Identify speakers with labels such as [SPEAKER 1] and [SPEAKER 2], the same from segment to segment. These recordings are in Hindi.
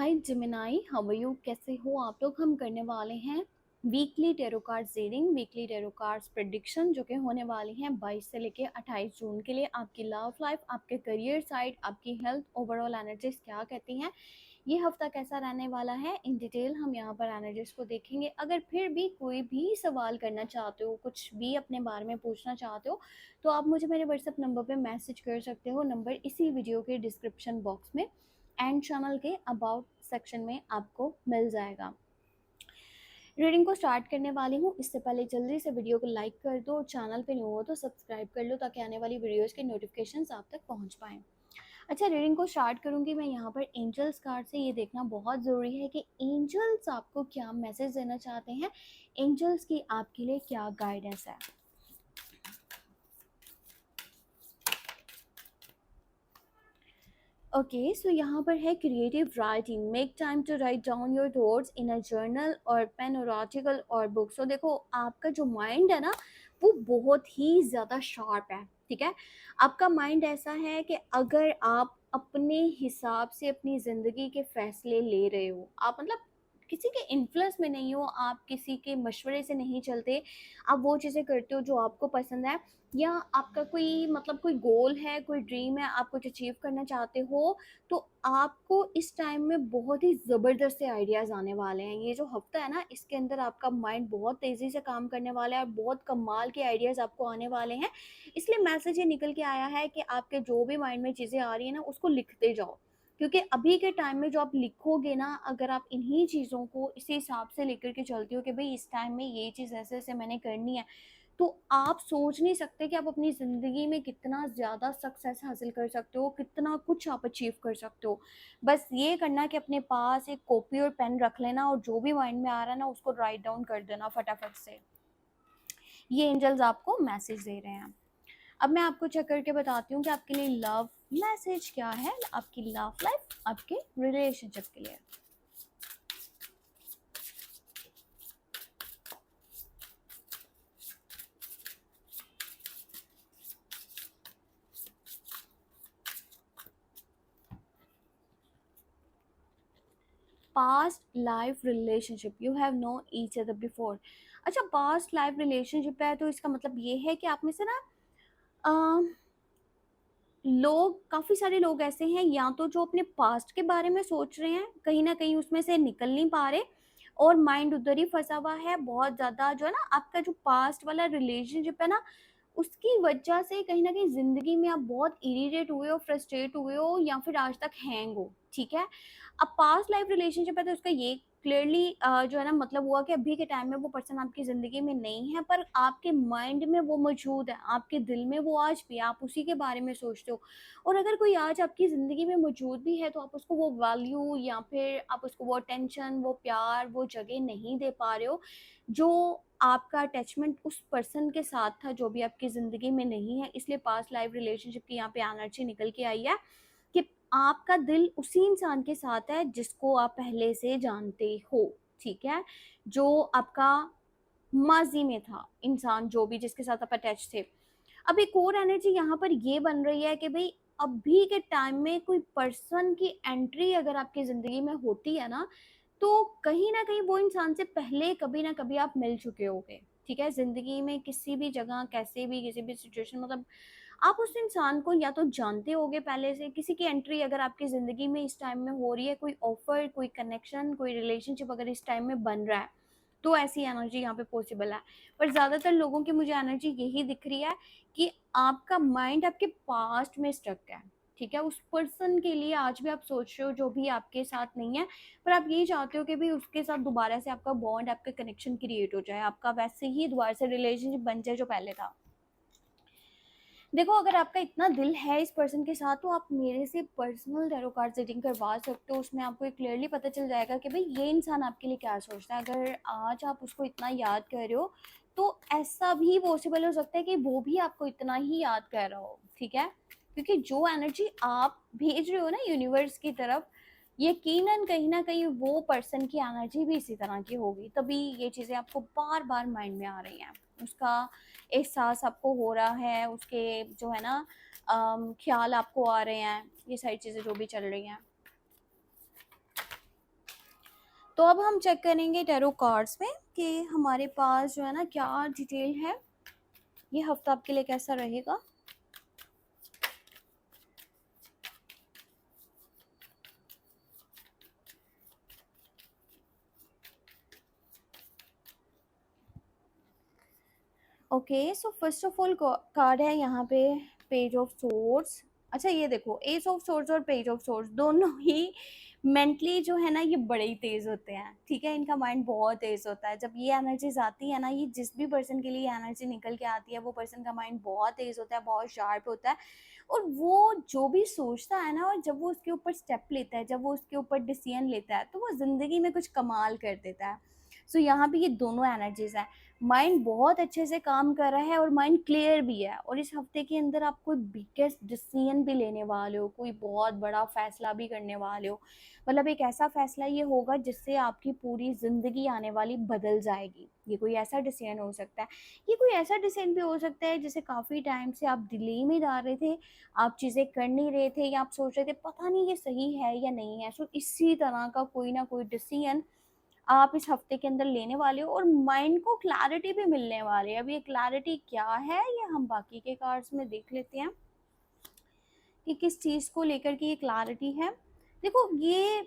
[SPEAKER 1] Hi Gemini, how are you? कैसे हो आप लोग? हम करने वाले हैं weekly tarot cards reading, weekly tarot cards prediction जो कि होने वाली हैं 22 से लेके 28 जून के लिए। आपकी लव लाइफ, आपके करियर साइड, आपकी हेल्थ, ओवरऑल एनर्जीज क्या कहती हैं, ये हफ्ता कैसा रहने वाला है, इन डिटेल हम यहाँ पर एनर्जीज को देखेंगे। अगर फिर भी कोई भी सवाल करना चाहते हो, कुछ भी अपने बारे में पूछना चाहते हो, तो आप मुझे मेरे व्हाट्सएप नंबर पे मैसेज कर सकते हो। नंबर इसी वीडियो के डिस्क्रिप्शन बॉक्स में एंड चैनल के अबाउट सेक्शन में आपको मिल जाएगा। रीडिंग को स्टार्ट करने वाली हूँ, इससे पहले जल्दी से वीडियो को लाइक कर दो और चैनल पे न्यू हो तो सब्सक्राइब कर लो ताकि आने वाली वीडियोस के नोटिफिकेशंस आप तक पहुँच पाएँ। अच्छा, रीडिंग को स्टार्ट करूँगी मैं यहाँ पर एंजल्स कार्ड से। ये देखना बहुत ज़रूरी है कि एंजल्स आपको क्या मैसेज देना चाहते हैं, एंजल्स की आपके लिए क्या गाइडेंस है। ओके, सो यहाँ पर है creative writing, make time to write down your thoughts in a journal और पेन और आर्टिकल और बुक। सो देखो, आपका जो माइंड है ना, वो बहुत ही ज़्यादा शार्प है। ठीक है, आपका माइंड ऐसा है कि अगर आप अपने हिसाब से अपनी ज़िंदगी के फैसले ले रहे हो, आप मतलब किसी के इन्फ्लुएंस में नहीं हो, आप किसी के मशवरे से नहीं चलते, आप वो चीज़ें करते हो जो आपको पसंद है, या आपका कोई मतलब कोई गोल है, कोई ड्रीम है, आप कुछ अचीव करना चाहते हो, तो आपको इस टाइम में बहुत ही ज़बरदस्त से आइडियाज़ आने वाले हैं। ये जो हफ्ता है ना, इसके अंदर आपका माइंड बहुत तेज़ी से काम करने वाला है और बहुत कमाल के आइडियाज़ आपको आने वाले हैं। इसलिए मैसेज ये निकल के आया है कि आपके जो भी माइंड में चीज़ें आ रही हैं ना, उसको लिखते जाओ, क्योंकि अभी के टाइम में जो आप लिखोगे ना, अगर आप इन्हीं चीज़ों को इसी हिसाब से लेकर के चलती हो कि भाई इस टाइम में ये चीज़ ऐसे ऐसे मैंने करनी है, तो आप सोच नहीं सकते कि आप अपनी ज़िंदगी में कितना ज़्यादा सक्सेस हासिल कर सकते हो, कितना कुछ आप अचीव कर सकते हो। बस ये करना कि अपने पास एक कॉपी और पेन रख लेना और जो भी माइंड में आ रहा है ना, उसको राइट डाउन कर देना फटाफट से। ये एंजल्स आपको मैसेज दे रहे हैं। अब मैं आपको चेक करके बताती हूँ कि आपके लिए लव मैसेज क्या है, आपकी लव लाइफ, आपके रिलेशनशिप के लिए। Past life relationship, you have know each other before. अच्छा, पास्ट लाइफ रिलेशनशिप है तो इसका मतलब ये है कि आप में से ना लोग, काफ़ी सारे लोग ऐसे हैं, या तो जो अपने पास्ट के बारे में सोच रहे हैं, कहीं ना कहीं उसमें से निकल नहीं पा रहे और माइंड उधर ही फंसा हुआ है बहुत ज़्यादा। जो है ना, आपका जो पास्ट वाला रिलेशनशिप है ना, उसकी वजह से कहीं न कहीं ज़िंदगी में आप बहुत इरिटेट हुए हो, फ्रस्ट्रेट हुए हो, या फिर आज तक हैंग हो, ठीक है? अब पास्ट लाइफ रिलेशनशिप है तो उसका ये क्लियरली जो है ना मतलब हुआ कि अभी के टाइम में वो पर्सन आपकी ज़िंदगी में नहीं है, पर आपके माइंड में वो मौजूद है, आपके दिल में वो आज भी है, आप उसी के बारे में सोचते हो। और अगर कोई आज आपकी ज़िंदगी में मौजूद भी है तो आप उसको वो वैल्यू या फिर आप उसको वो अटेंशन, वो प्यार, वो जगह नहीं दे पा रहे हो, जो आपका अटैचमेंट उस पर्सन के साथ था जो भी आपकी ज़िंदगी में नहीं है। इसलिए पास्ट लाइफ रिलेशनशिप की यहाँ पे एनर्जी निकल के आई है कि आपका दिल उसी इंसान के साथ है जिसको आप पहले से जानते हो, ठीक है? जो आपका माज़ी में था इंसान, जो भी जिसके साथ आप अटैच थे। अब एक और एनर्जी यहाँ पर ये बन रही है कि भई अभी के टाइम में कोई पर्सन की एंट्री अगर आपकी ज़िंदगी में होती है ना, तो कहीं न कहीं वो इंसान से पहले कभी न कभी आप मिल चुके होगे, ठीक है? ज़िंदगी में किसी भी जगह, कैसे भी, किसी भी सिचुएशन, मतलब आप उस इंसान को या तो जानते होगे पहले से। किसी की एंट्री अगर आपकी ज़िंदगी में इस टाइम में हो रही है, कोई ऑफ़र, कोई कनेक्शन, कोई रिलेशनशिप अगर इस टाइम में बन रहा है, तो ऐसी एनर्जी यहाँ पे पॉसिबल है। पर ज़्यादातर लोगों की मुझे एनर्जी यही दिख रही है कि आपका माइंड आपके पास्ट में स्टक है, ठीक है? उस पर्सन के लिए आज भी आप सोच रहे हो जो भी आपके साथ नहीं है, पर आप ये चाहते हो कि भी उसके साथ दोबारा से आपका बॉन्ड, आपका कनेक्शन क्रिएट हो जाए, आपका वैसे ही दोबारा से रिलेशनशिप बन जाए जो पहले था। देखो, अगर आपका इतना दिल है इस पर्सन के साथ, तो आप मेरे से पर्सनल टैरो कार्ड रीडिंग करवा सकते हो। उसमें आपको क्लियरली पता चल जाएगा कि भाई ये इंसान आपके लिए क्या सोचता है। अगर आज आप उसको इतना याद कर रहे हो, तो ऐसा भी पॉसिबल हो सकता है कि वो भी आपको इतना ही याद कर रहा हो, ठीक है? क्योंकि जो एनर्जी आप भेज रहे हो ना यूनिवर्स की तरफ, यकीनन कहीं ना कहीं वो पर्सन की एनर्जी भी इसी तरह की होगी, तभी ये चीज़ें आपको बार बार माइंड में आ रही हैं। उसका एहसास आपको हो रहा है, उसके जो है ना ख्याल आपको आ रहे हैं, ये सारी चीज़ें जो भी चल रही हैं। तो अब हम चेक करेंगे टैरो कार्ड्स में कि हमारे पास जो है ना क्या डिटेल है, ये हफ्ता आपके लिए कैसा रहेगा। Okay, so first of all card है यहाँ पे पेज ऑफ सोर्ड्स। अच्छा ये देखो, एस ऑफ सोर्ड्स और पेज ऑफ सोर्ड्स दोनों ही मेंटली जो है ना ये बड़े ही तेज होते हैं, ठीक है, इनका माइंड बहुत तेज होता है। जब ये एनर्जीज आती है ना, ये जिस भी पर्सन के लिए एनर्जी निकल के आती है, वो पर्सन का माइंड बहुत तेज होता है, बहुत शार्प होता है, और वो जो भी सोचता है ना, और जब वो उसके ऊपर स्टेप लेता है, जब वो उसके ऊपर डिसीजन लेता है, तो वो जिंदगी में कुछ कमाल कर देता है। सो यहाँ पे ये दोनों एनर्जीज है, माइंड बहुत अच्छे से काम कर रहा है और माइंड क्लियर भी है, और इस हफ्ते के अंदर आप कोई बिगेस्ट डिसीजन भी लेने वाले हो, कोई बहुत बड़ा फैसला भी करने वाले हो। मतलब एक ऐसा फैसला ये होगा जिससे आपकी पूरी जिंदगी आने वाली बदल जाएगी। ये कोई ऐसा डिसीजन हो सकता है, ये कोई ऐसा डिसीजन भी हो सकता है जिसे काफ़ी टाइम से आप डिले में डाल रहे थे, आप चीज़ें कर नहीं रहे थे, या आप सोच रहे थे पता नहीं ये सही है या नहीं है। सो इसी तरह का कोई ना कोई डिसीजन आप इस हफ्ते के अंदर लेने वाले हो, और माइंड को क्लैरिटी भी मिलने वाली है। अब ये क्लैरिटी क्या है, ये हम बाकी के कार्ड्स में देख लेते हैं कि किस चीज़ को लेकर के ये क्लैरिटी है। देखो ये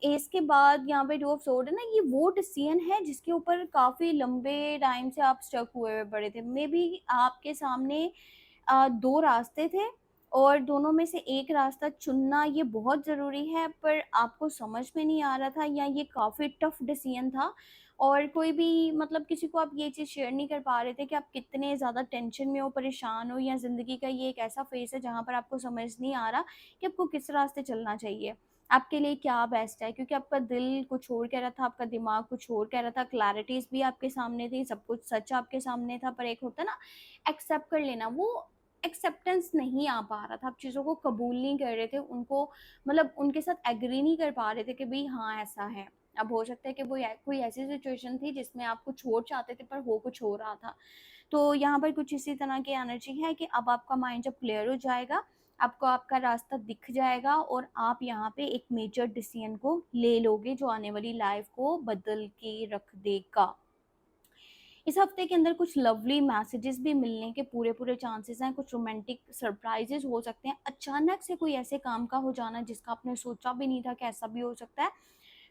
[SPEAKER 1] एस के बाद यहाँ पे टू ऑफ सोर्ड है ना, ये वो डिसीजन है जिसके ऊपर काफ़ी लंबे टाइम से आप स्टक हुए पड़े थे। मे बी आपके सामने दो रास्ते थे, और दोनों में से एक रास्ता चुनना ये बहुत ज़रूरी है, पर आपको समझ में नहीं आ रहा था, या ये काफ़ी टफ डिसीजन था, और कोई भी मतलब किसी को आप ये चीज़ शेयर नहीं कर पा रहे थे कि आप कितने ज़्यादा टेंशन में हो, परेशान हो, या ज़िंदगी का ये एक ऐसा फेज़ है जहाँ पर आपको समझ नहीं आ रहा कि आपको किस रास्ते चलना चाहिए, आपके लिए क्या बेस्ट है, क्योंकि आपका दिल कुछ और कह रहा था, आपका दिमाग कुछ और कह रहा था, क्लैरिटीज़ भी आपके सामने थी, सब कुछ सच आपके सामने था, पर एक होता ना एक्सेप्ट कर लेना, वो एक्सेप्टेंस नहीं आ पा रहा था, आप चीज़ों को कबूल नहीं कर रहे थे, उनको मतलब उनके साथ एग्री नहीं कर पा रहे थे कि भाई हाँ ऐसा है। अब हो सकता है कि वो कोई ऐसी सिचुएशन थी जिसमें आप कुछ और चाहते थे पर हो कुछ हो रहा था। तो यहाँ पर कुछ इसी तरह की एनर्जी है कि अब आपका माइंड जब क्लियर हो जाएगा, आपको आपका रास्ता दिख जाएगा, और आप यहाँ पे एक मेजर डिसीजन को ले लोगे जो आने वाली लाइफ को बदल के रख देगा। इस हफ्ते के अंदर कुछ लवली मैसेजेस भी मिलने के पूरे पूरे चांसेस हैं, कुछ रोमांटिक सरप्राइजेस हो सकते हैं, अचानक से कोई ऐसे काम का हो जाना जिसका आपने सोचा भी नहीं था कि ऐसा भी हो सकता है,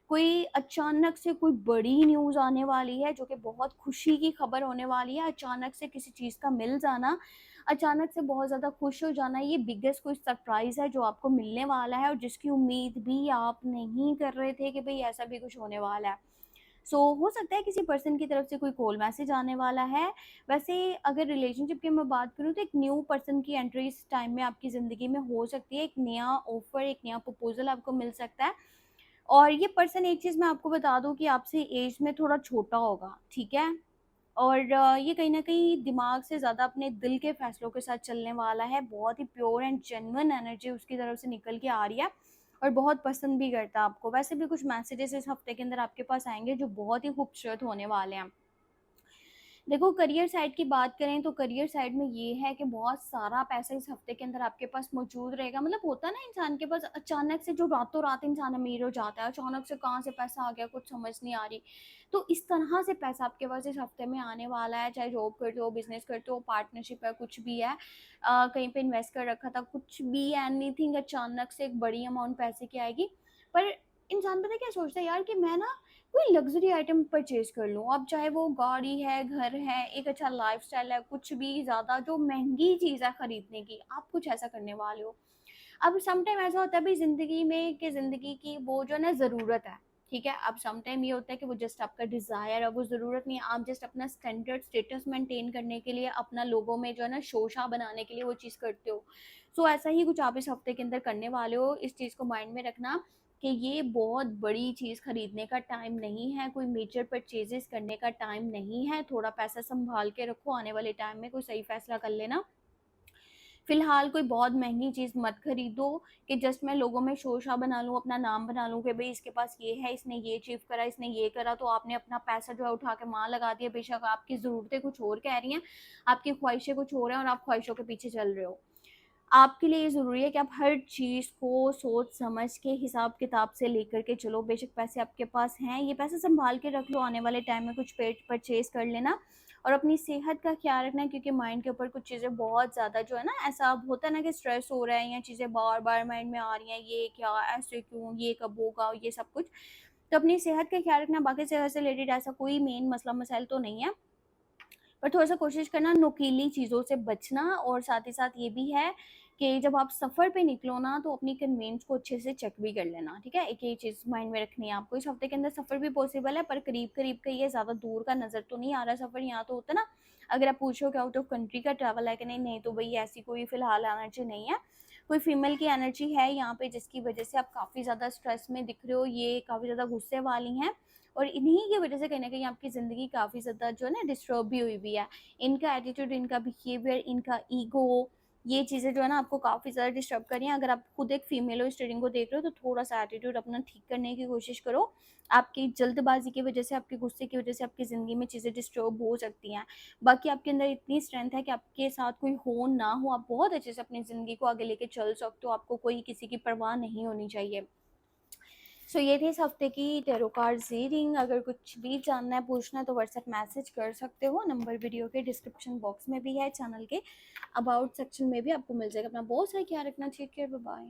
[SPEAKER 1] कोई अचानक से कोई बड़ी न्यूज़ आने वाली है जो कि बहुत खुशी की खबर होने वाली है, अचानक से किसी चीज़ का मिल जाना, अचानक से बहुत ज़्यादा खुश हो जाना, ये बिगेस्ट कोई सरप्राइज़ है जो आपको मिलने वाला है, और जिसकी उम्मीद भी आप नहीं कर रहे थे कि भाई ऐसा भी कुछ होने वाला है। हो सकता है किसी पर्सन की तरफ से कोई कॉल मैसेज आने वाला है। वैसे अगर रिलेशनशिप की मैं बात करूँ तो एक न्यू पर्सन की एंट्री इस टाइम में आपकी ज़िंदगी में हो सकती है, एक नया ऑफ़र, एक नया प्रपोज़ल आपको मिल सकता है, और ये पर्सन, एक चीज़ मैं आपको बता दूँ कि आपसे एज में थोड़ा छोटा होगा, ठीक है? और ये कहीं न कहीं दिमाग से ज़्यादा अपने दिल के फ़ैसलों के साथ चलने वाला है, बहुत ही प्योर एंड जेन्युइन एनर्जी उसकी तरफ से निकल के आ रही है, और बहुत पसंद भी करता है आपको। वैसे भी कुछ मैसेजेस इस हफ़्ते के अंदर आपके पास आएँगे जो बहुत ही खूबसूरत होने वाले हैं। देखो करियर साइड की बात करें तो करियर साइड में ये है कि बहुत सारा पैसा इस हफ्ते के अंदर आपके पास मौजूद रहेगा। मतलब होता है ना इंसान के पास अचानक से, जो रातों रात इंसान अमीर हो जाता है, अचानक से कहाँ से पैसा आ गया कुछ समझ नहीं आ रही। तो इस तरह से पैसा आपके पास इस हफ्ते में आने वाला है, चाहे जॉब करते हो, बिजनेस करते हो, पार्टनरशिप है, कुछ भी है, कहीं पे इन्वेस्ट कर रखा था, कुछ भी, एनीथिंग, अचानक से एक बड़ी अमाउंट पैसे की आएगी। पर इंसान पता है क्या सोचता है यार, कि मैं ना कोई लग्ज़री आइटम परचेज़ कर लूँ। अब चाहे वो गाड़ी है, घर है, एक अच्छा लाइफ़स्टाइल है, कुछ भी ज़्यादा जो महँगी चीज़ है खरीदने की, आप कुछ ऐसा करने वाले हो। अब सम टाइम ऐसा होता है भई ज़िंदगी में कि ज़िंदगी की वो जो है ना ज़रूरत है, ठीक है? अब सम टाइम ये होता है कि वो जस्ट आपका डिज़ायर है, वो ज़रूरत नहीं है, आप जस्ट अपना स्टैंडर्ड स्टेटस मेंटेन करने के लिए, अपना लोगों में जो है ना शोशा बनाने के लिए वो चीज़ करते हो। सो ऐसा ही कुछ आप इस हफ्ते के अंदर करने वाले हो। इस चीज़ को माइंड में रखना कि ये बहुत बड़ी चीज़ खरीदने का टाइम नहीं है, कोई मेजर परचेज़ेज़ करने का टाइम नहीं है, थोड़ा पैसा सँभाल के रखो, आने वाले टाइम में कोई सही फ़ैसला कर लेना। फिलहाल कोई बहुत महँगी चीज़ मत खरीदो कि जस्ट मैं लोगों में शोर-शराबा बना लूँ, अपना नाम बना लूँ कि भई इसके पास ये है, इसने ये अचीव करा, इसने ये करा, तो आपने अपना पैसा जो है उठा के वहाँ लगा दिया। बेशक आपकी ज़रूरतें कुछ और कह रही हैं, आपकी ख्वाहिशें कुछ और हैं, और आप ख्वाहिशों के पीछे चल रहे हो। आपके लिए ये ज़रूरी है कि आप हर चीज़ को सोच समझ के हिसाब-किताब से लेकर के चलो। बेशक पैसे आपके पास हैं, ये पैसे सँभाल के रख लो, आने वाले टाइम में कुछ पेट परचेज़ कर लेना और अपनी सेहत का ख़्याल रखना, क्योंकि माइंड के ऊपर कुछ चीज़ें बहुत ज़्यादा जो है ना, ऐसा अब होता है ना कि स्ट्रेस हो रहा है या चीज़ें बार-बार माइंड में आ रही हैं, ये क्या, ऐसे क्यों, ये कब होगा, ये सब कुछ। तो अपनी सेहत का ख़्याल रखना, बाकी सेहत से रिलेटेड ऐसा कोई मेन मसला-मसाइल तो नहीं है। पर थोड़ा-सा कोशिश करना नुकीली चीज़ों से बचना, और साथ ही साथ ये भी है कि जब आप सफ़र पे निकलो ना, तो अपनी कन्वेंस को अच्छे से चेक भी कर लेना, ठीक है? एक ये चीज़ माइंड में रखनी है आपको। इस हफ़्ते के अंदर सफ़र भी पॉसिबल है, पर करीब-करीब का ही है, ज़्यादा दूर का नज़र तो नहीं आ रहा सफ़र। यहाँ तो होता है ना, अगर आप पूछो कि आउट ऑफ कंट्री का ट्रैवल है कि नहीं, नहीं तो भई ऐसी कोई फ़िलहाल एनर्जी नहीं है। कोई फीमेल की एनर्जी है यहाँ पे, जिसकी वज़ह से आप काफ़ी ज़्यादा स्ट्रेस में दिख रहे हो, ये काफ़ी ज़्यादा गुस्से वाली हैं और इन्हीं की वज़ह से कहीं न कहीं आपकी ज़िंदगी काफ़ी ज़्यादा जो है ना डिस्टर्ब भी हुई हुई है। इनका एटीट्यूड, इनका बिहेवियर, इनका ईगो, ये चीज़ें जो है ना आपको काफ़ी ज़्यादा डिस्टर्ब कर रही हैं। अगर आप खुद एक फीमेल हो, इस रीडिंग को देख रहे हो, तो थोड़ा-सा एटीट्यूड अपना ठीक करने की कोशिश करो। आपकी जल्दबाज़ी की वज़ह से, आपके गुस्से की वज़ह से आपकी ज़िंदगी में चीज़ें डिस्टर्ब हो सकती हैं। बाकी आपके अंदर इतनी स्ट्रेंथ है कि आपके साथ कोई हो ना हो, आप बहुत अच्छे से अपनी ज़िंदगी को आगे लेके चल सकते हो। आपको कोई किसी की परवाह नहीं होनी चाहिए। सो ये थी इस हफ्ते की टैरो कार्ड रीडिंग। अगर कुछ भी जानना है, पूछना है, तो व्हाट्सएप मैसेज कर सकते हो। नंबर वीडियो के डिस्क्रिप्शन बॉक्स में भी है, चैनल के अबाउट सेक्शन में भी आपको मिल जाएगा। अपना बहुत सारा ख्याल रखना। Take care, bye bye.